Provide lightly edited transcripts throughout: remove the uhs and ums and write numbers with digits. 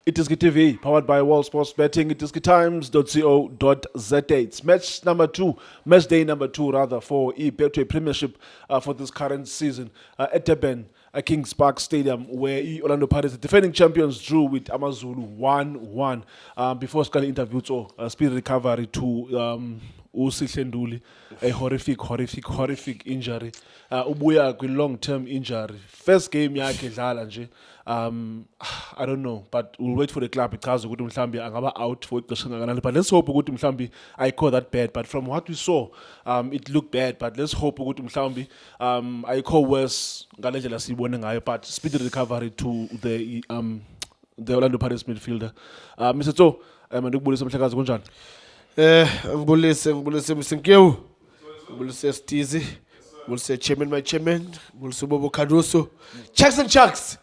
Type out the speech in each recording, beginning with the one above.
It is TV, powered by World Sports Betting. It is times.co.za. It's match day number two, rather, for Betway Premiership for this current season at Durban, Kings Park Stadium, where Orlando Pirates, the defending champions, drew with Amazulu 1-1. Before Scully interviewed, speed recovery to Usihle Nduli, a horrific injury. Ubuya with long-term injury. First game yakhe dlala nje. I don't know, but we'll wait for the club because ukuthi mhlambi angaba out for ixesha kangakanani. But let's hope ukuthi mhlambi I call that bad. But from what we saw, it looked bad. But let's hope ukuthi mhlambi I call worse ngale ndlela siyibone ngayo. But speedy recovery to the Orlando Pirates midfielder. Mr. Tso, mandikubulisa mhlekazi kunjani? Ngibulise Msinkewu. Ngibulise Stizi. Ngibulise chairman, my chairman. Ngibulise Bobo Kaduso. Chucks and Chucks.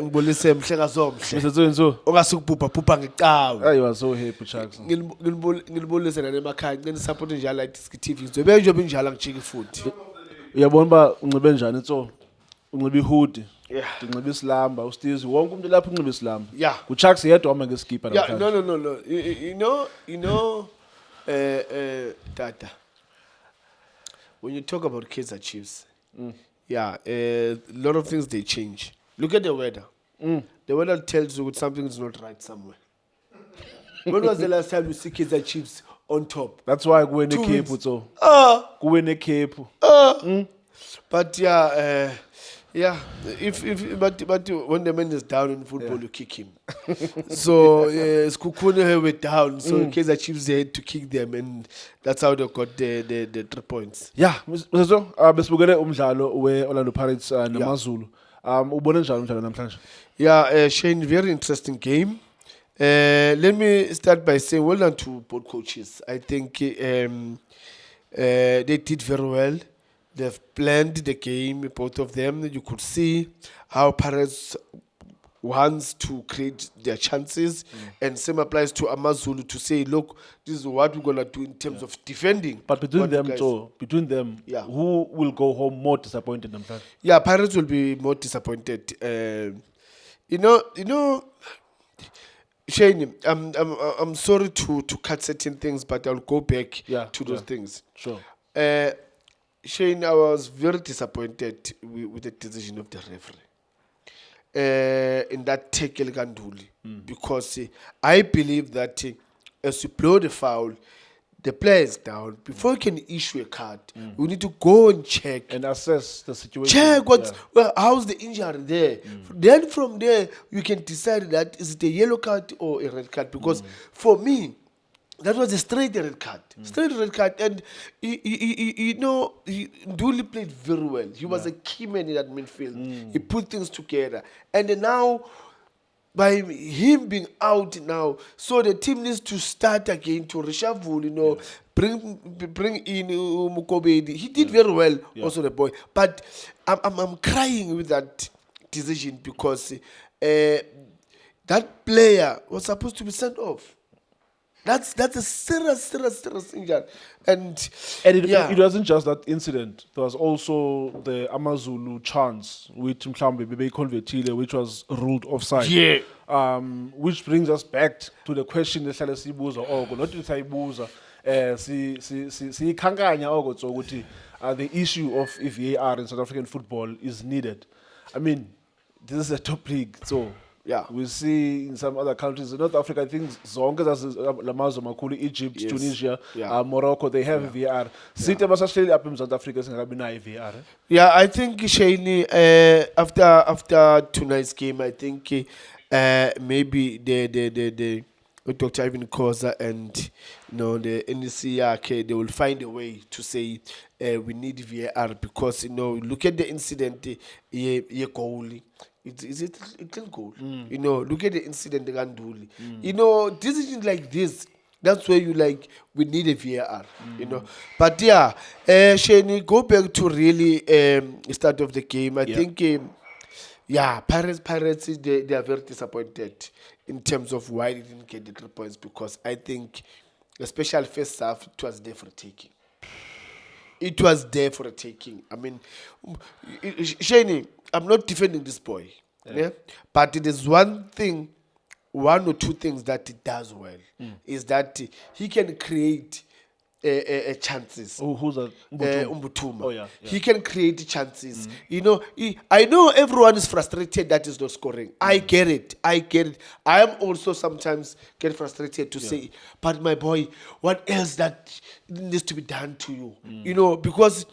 Ngibulise mhlekazi omhle. Mr. Tso Nso. Ongasukubhubha ngecawe. You are so happy, Chucks. Ngilibulise nane emakhaya ngicela support njalo la Disk TV. Ngizobe njengoba njalo ngijike futhi. Uyabona ba unxibe njani Tso? Unxibe ihoodie. Yeah. Unxibe isilamba, uStizi wonke umuntu lapha unxibe isilamba. Yeah. Chucks yedwa uma ngeskipper Yeah, namhlanje. no. You know, Tata. When you talk about Kaizer Chiefs, yeah, a lot of things they change. Look at the weather. The weather tells you something is not right somewhere. When was the last time you see Kaizer Chiefs on top? That's why kuwe 2 nekhephu weeks. Tso. Kuwe nekhephu. But yeah, but when the man is down in football, you kick him. So Skukune were down, so Kaizer Chiefs they had to kick them, and that's how they got the 3 points. Yeah, Mr. Tso, besibukele umdlalo we Orlando Pirates namaZulu. Ubone njani umdlalo namhlanje? Yeah, Shane, very interesting game. Let me start by saying well done to both coaches. I think they did very well. They've planned the game, both of them. You could see how Pirates wants to create their chances, and same applies to Amazulu to say, look, this is what we're gonna do in terms of defending. But between What them, you guys- Tso, Yeah. who will go home more disappointed namhlanje? Yeah, Pirates will be more disappointed. You know, Shane, I'm sorry to cut certain things, but I'll go back to those things. Sure. Shane, I was very disappointed with the decision of the referee in that tackle Ganduli, because I believe that as you blow the foul, the player is down. Before you can issue a card, we need to go and check. And assess the situation. Check how's the injury there. Then from there, you can decide that is it a yellow card or a red card. Because for me, that was a straight red card. Straight red card. And Nduli played very well. He was a key man in that midfield. He put things together. And then now, by him being out now, so the team needs to start again to reshuffle, bring in Mukobedi. He did very well, also the boy. But I'm crying with that decision because that player was supposed to be sent off. That's a serious injury. And it wasn't just that incident. There was also the Amazulu chance, which Mhlambe Bebe Convertile, which was ruled offside. Yeah. Which brings us back to the question ehlale siyibuza oko, not ukuthi ayibuza siyikhankanya oko Tso ukuthi the issue of VAR in South African football is needed. I mean, this is a top league, so yeah. We see in some other countries in North Africa, I think zonke lamazwe makhulu, Egypt, Tunisia, Morocco, they have VAR. Sithi abasahleli apha eMzantsi Afrika singabi nayo VAR. Yeah, I think Shane, after tonight's game, I think maybe the Dr. Ivan Khoza and the NEC, they will find a way to say we need VAR because look at the incident, goal. Is it a clean goal? Look at the incident Ganduli. Decisions like this, that's where we need a VAR, But Shane, go back to really start of the game. I think, Pirates, they are very disappointed in terms of why they didn't get the 3 points because I think, especially first half, it was there for taking. It was there for a taking. I mean, Shane, I'm not defending this boy. Yeah. But it is one thing, one or two things that he does well is that he can create chances. Who's that? Mbutu? Umbutuma. Oh, yeah. He can create chances. You know, I know everyone is frustrated that is not scoring. I get it. I get it. I am also sometimes get frustrated to say, but my boy, what else that needs to be done to you? You know, because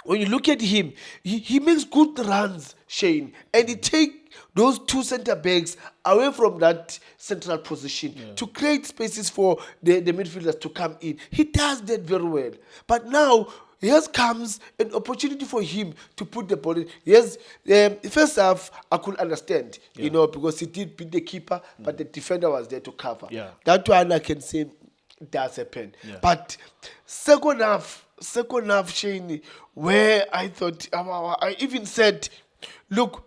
when you look at him, he makes good runs, Shane, and he take those two center backs away from that central position to create spaces for the midfielders to come in. He does that very well. But now, here comes an opportunity for him to put the ball in. Yes, first half, I could understand, you know, because he did beat the keeper, but the defender was there to cover. Yeah. That one I can say does happen. Yeah. But second half, Shane, where I thought, I even said, look,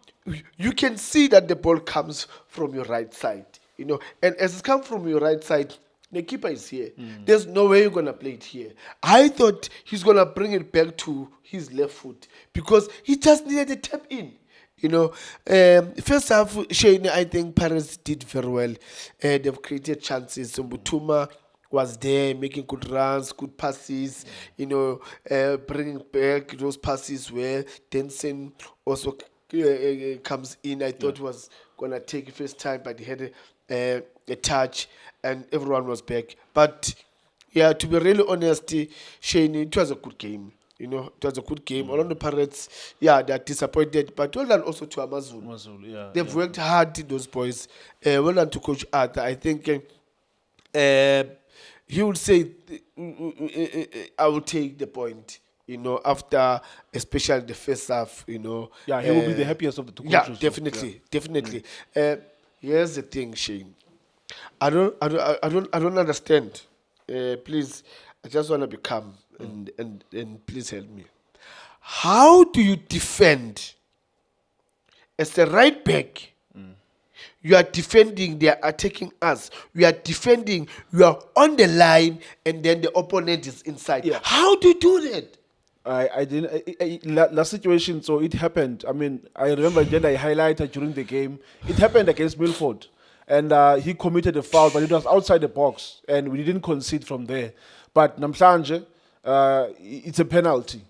you can see that the ball comes from your right side, you know, and as it comes from your right side, the keeper is here. There's no way you're gonna play it here. I thought he's gonna bring it back to his left foot because he just needed a tap in. You know, first half, Shane, I think Paris did very well. They've created chances. Mbutuma was there making good runs, good passes, you know, bringing back those passes where Denson also comes in. I thought was going to take it first time, but he had a touch and everyone was back. But yeah, to be really honest, Shane, it was a good game. You know, it was a good game. Orlando Pirates, yeah, they're disappointed, but well done also to Amazon. They've worked hard, those boys. Well done to Coach Arthur. I think he would say, I will take the point, you know, after especially the first half, you know. Yeah, he will be the happiest of the two coaches. Yeah, definitely. Here's the thing, Shane. I don't understand. Please, I just want to be calm and please help me. How do you defend as a right back? You are defending, they are attacking us. We are defending, you are on the line, and then the opponent is inside. Yeah. How do you do that? I didn't. Last situation, so it happened. I mean, I remember then I highlighted during the game. It happened against Milford, and he committed a foul, but it was outside the box, and we didn't concede from there. But Namhlanje, it's a penalty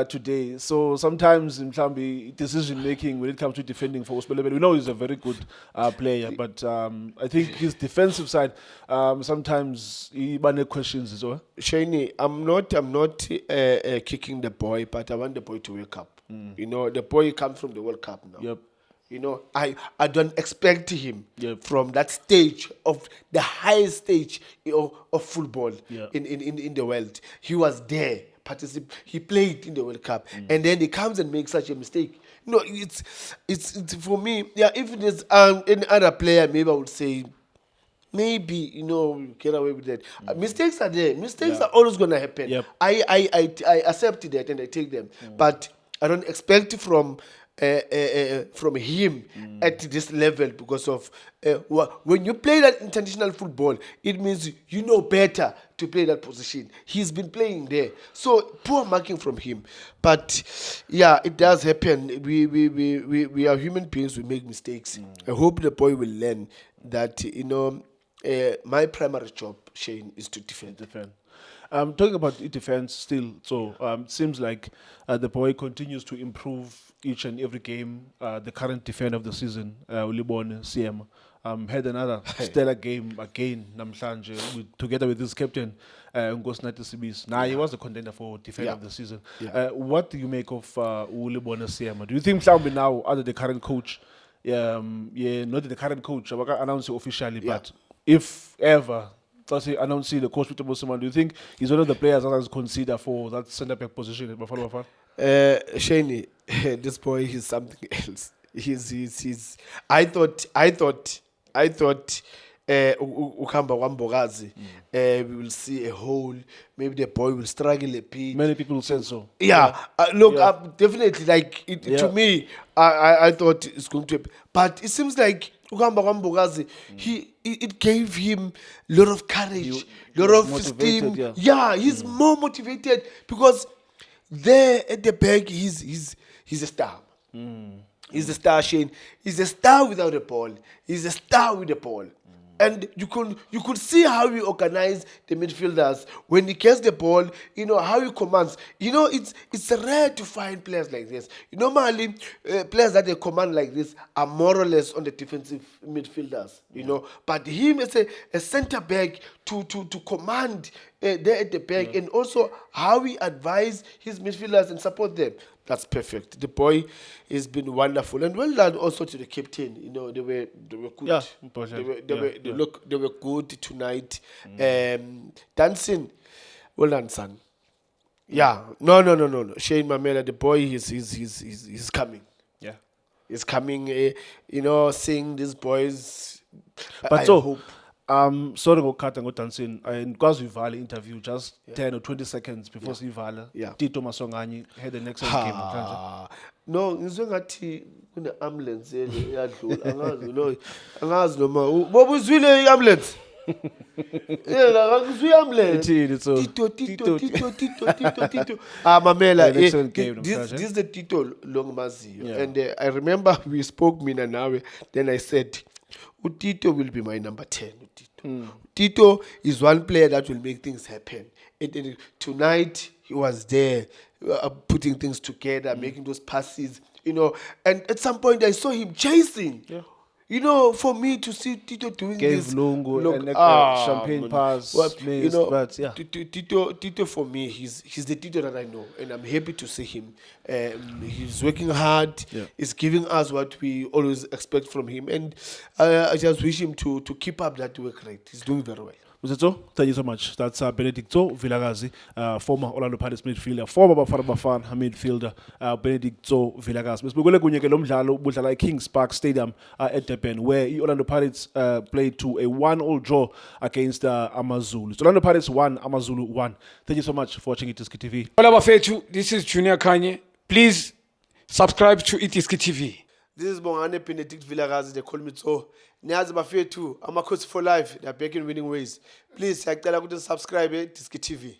today. So sometimes in Mhlambi, decision making when it comes to defending for Uspelebe, we know he's a very good player, but I think his defensive side sometimes he questions as well. Shani, I'm not kicking the boy, but I want the boy to wake up. You know, the boy comes from the World Cup now. Yep. You know, I don't expect him Yep. from that stage of the highest stage of football Yeah. in the world. He was there, he played in the World Cup, and then he comes and makes such a mistake. No, it's for me. Yeah, if it is any other player, maybe I would say, maybe, you know, get away with that. Mistakes are there. Mistakes are always gonna happen. Yep. I accept that and I take them, but I don't expect from him at this level because of when you play that international football, it means you know better to play that position. He's been playing there, so poor marking from him. But yeah, it does happen. We are human beings. We make mistakes. I hope the boy will learn that, you know, my primary job, Shane, is to defend. Talking about defense still, so it seems like the boy continues to improve each and every game. The current defender of the season, Ulibone CM, had another stellar game again, Namhlanje, together with his captain, Ngosnati Sibis. Now, he was a contender for defender of the season. What do you make of Ulibone CM? Do you think Mhlawumbe now, under the current coach, not the current coach, I can't announce it officially, but if ever, let's say announcing the coach Peter Bosman, do you think he's one of the players that has considered for that centre back position at Bafana Bafana? Shani, this boy is something else. He's. I thought. Ukamba Wambogazi, we will see a hole. Maybe the boy will struggle a bit. Many people said so. Yeah, look, definitely. Like to me, I thought it's going to, but it seems like Ukamba Wambogazi, it gave him a lot of courage, a lot of esteem. Yeah, he's more motivated because there at the back, he's a star. He's a star, Shane. He's a star without a ball. He's a star with a ball. And you could see how he organized the midfielders when he gets the ball. You know how he commands. You know it's rare to find players like this. Normally, players that they command like this are more or less on the defensive midfielders. You know, but him as a centre back to command there at the back, and also how he advise his midfielders and support them. That's perfect. The boy has been wonderful, and well done also to the captain. You know they were good. Yeah, important. They were good tonight. Dancing, well done, son. Yeah, no. Shane Mamela, the boy, he's coming. Yeah. He's coming. Seeing these boys. But I so, hope. sorry ngokukhatha ngodancing because uyivala interview just 10 or 20 seconds before siyivala. Yeah. Tito Masongani had the next game namhlanje. No, ngizwe ngathi kune ambulance yadlula angazi noma bobuzwile iambulance. Yeah, ngizwe iambulance. Ithini so? Tito. Mamela, Yeah, excellent game this namhlanje. is the Tito Longmaziyo. Yeah. And I remember we spoke mina nawe, then I said Tito will be my number 10. Tito is one player that will make things happen. And tonight he was there, putting things together, making those passes, And at some point I saw him chasing. Yeah. For me to see Tito doing Gave this, Lungu look, and champagne man. pass, Well, missed, but yeah. Tito for me, he's the Tito that I know, and I'm happy to see him. He's working hard. Yeah. He's giving us what we always expect from him, and I just wish him to keep up that work rate. He's doing very well. Mzetso, thank you so much. That's Benedicto Vilakazi, former Orlando Pirates midfielder, former Bafana Bafana midfielder, Benedicto Vilakazi. Besibukele kunye ke lo mdlalo ubudlala eKings Park Stadium at Durban, where Orlando Pirates played to a 1-1 draw against Amazulu. So Orlando Pirates 1, Amazulu 1. Thank you so much for watching Itiski TV. Hola Bafethu, this is Junior Kanye. Please subscribe to Itiski TV. This is Bongane Benedict Vilakazi. They call me so. Niyazi bafethu, Amakhosi for life. They are back in winning ways. Please, siyacela ukuthi subscribe Itiski TV.